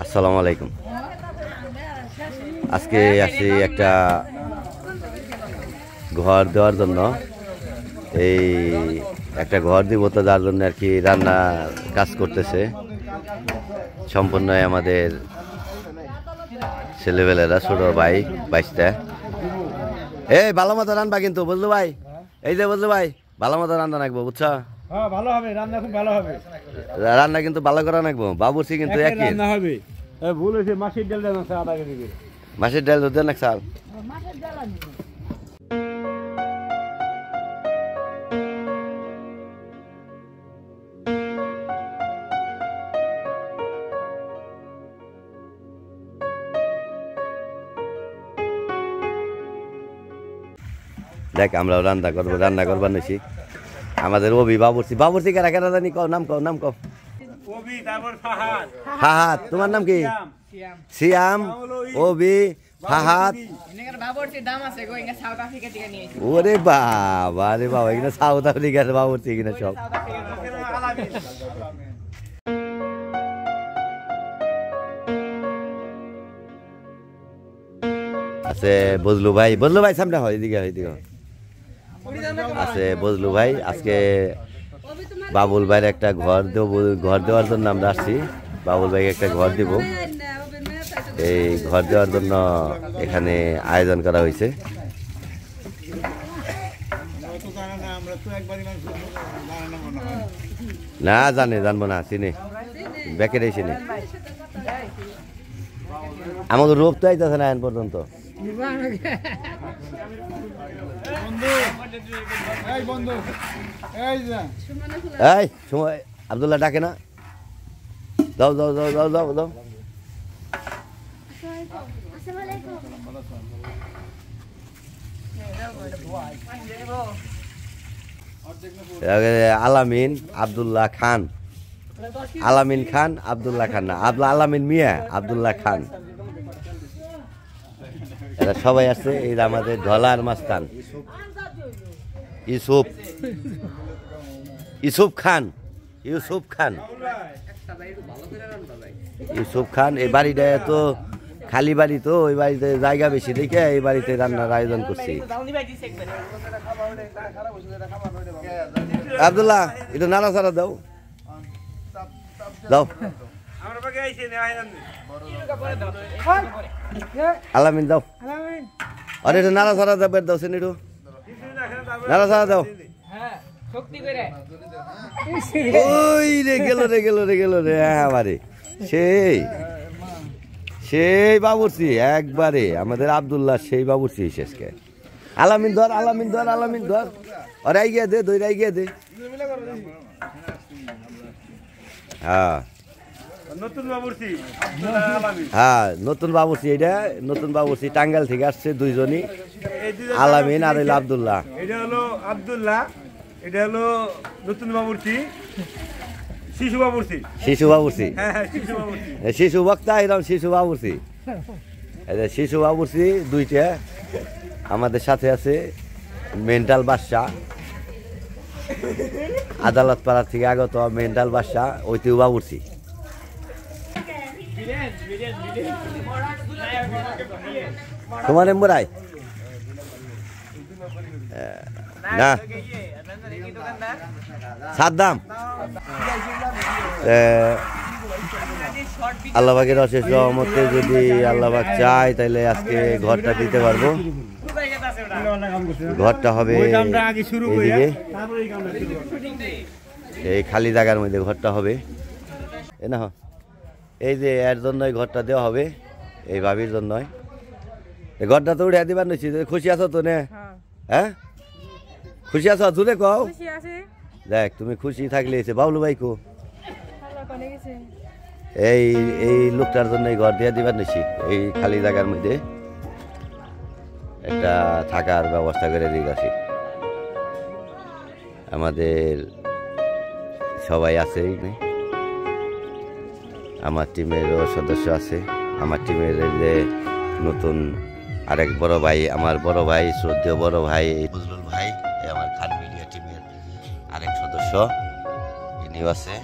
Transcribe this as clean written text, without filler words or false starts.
আসসালামু আলাইকুম। আজকে আসি একটা ঘর দেওয়ার জন্য, এই একটা ঘর দিব তো, যার জন্য আর কি রান্না কাজ করতেছে সম্পূর্ণ আমাদের ছেলেবেলেরা, ছোট ভাই বাইশটা। এই ভালো মতো রান্না কিন্তু, বুঝলো ভাই? এই যে বুঝলো ভাই, ভালো মতো রান্না রাখবো, বুঝছো? ভালো হবে রান্না, খুব ভালো হবে রান্না কিন্তু ভালো করে রাখবো। বাবুর্চি কিন্তু একই রান্না হবে। ভুল হয়েছে, মাছের ডাল দেন আধা কেজি। মাছের ডাল দেন এক চাল। দেখ আমরাও রান্না করবার নিছি। আমাদের অভি বাবুর্চি কারা কারা জানি, কও নাম, কও নাম, কও। ফাহাদ, তোমার নাম কি? সিয়াম, অভি, ফাহাদ। ওরে বাবা রে বাবা, এখানে সাউথ আফ্রিকার বাবুর্চি কিনা সব। আছে বজলু ভাই সামনে হয়, এদিকে আছে বজলু ভাই। আজকে বাবুল ভাইয়ের একটা ঘর দেওয়ার জন্য আমরা আসছি। বাবুল ভাইকে একটা ঘর দিব, এই ঘর দেওয়ার জন্য এখানে আয়োজন করা হয়েছে। না জানবো না, চিনি বেকেটাই চিনি। আমাদের রোগ তো আইতেছে না এখন পর্যন্ত। এই সময় আব্দুল্লাহ ডাকে না, যাও যাও যাও যাও যাও যাও। আলামিন আব্দুল্লাহ খান, আলামিন খান আব্দুল্লাহ খান না, আলামিন মিয়া আব্দুল্লাহ খান, এরা সবাই আছে। এই আমাদের ঢলার মাস্তান ইউসুফ খান। এই বাড়িটা তো খালি বাড়ি, তো ওই বাড়িতে জায়গা বেশি দেখে এই বাড়িতে রান্নার আয়োজন করছি। আব্দুল্লাহ একটু নাড়া চাড়া দাও দাও। আলামিন দাও, আরে একটু নাড়া চাড়া দাও, দাও সেন একটু নাড়া চাড়া দাও। ওই রে গেল রে আমারে সেই বাবুর্চি একবারে আমাদের আব্দুল্লাহ, সেই বাবুর্চি শেষকে। আলামিন ধর আরে আই গিয়ে দে, দইরাই গিয়ে দে। হ্যাঁ নতুন বাবুর্চি, এটা নতুন বাবুর্চি, টাঙ্গাইল থেকে আসছে দুইজনই, আলামিন আর হইল আব্দুল্লাহ। এটা হলো আব্দুল্লাহ, এটা হলো নতুন বাবুর্চি, শিশু বক্তা, এরকম শিশু বাবুর্চি দুইটা। আমাদের সাথে আছে মেন্টাল বাদশা, আদালত পাড়া থেকে আগত মেন্টাল বাদশা, ওইটিও বাবুর্চি। তোমার এমরাই না সাদ্দাম। আল্লাহবাগের অশেষ রহমতে যদি আল্লাহবাগ চায় তাহলে আজকে ঘরটা দিতে পারবো। ঘরটা হবে এইদিকে, এই খালি জায়গার মধ্যে ঘরটা হবে। এ না, এই যে এর জন্যই ঘরটা দেওয়া হবে, এই ভাবির জন্যই। এই ঘরটা তো উঠে দিবার নিচ্ছি। খুশি আছো তো নে? হ্যাঁ খুশি আছো? জুড়ে কও। দেখ তুমি খুশি থাকলে এসে বাবলু ভাই কো, এই লোকটার জন্য ঘর দিয়ে দিবার নিচ্ছি। এই খালি জায়গার মধ্যে একটা থাকার ব্যবস্থা করে দিয়ে আসি। আমাদের সবাই আছে, আমার টিমেরও সদস্য আছে। আমার টিমের যে নতুন আরেক বড় ভাই, আমার বড় ভাই, শ্রদ্ধেয় বড় ভাই ফজলুল ভাই, আমার খান মিডিয়া টিমের আরেক সদস্য, ইনিও আছে।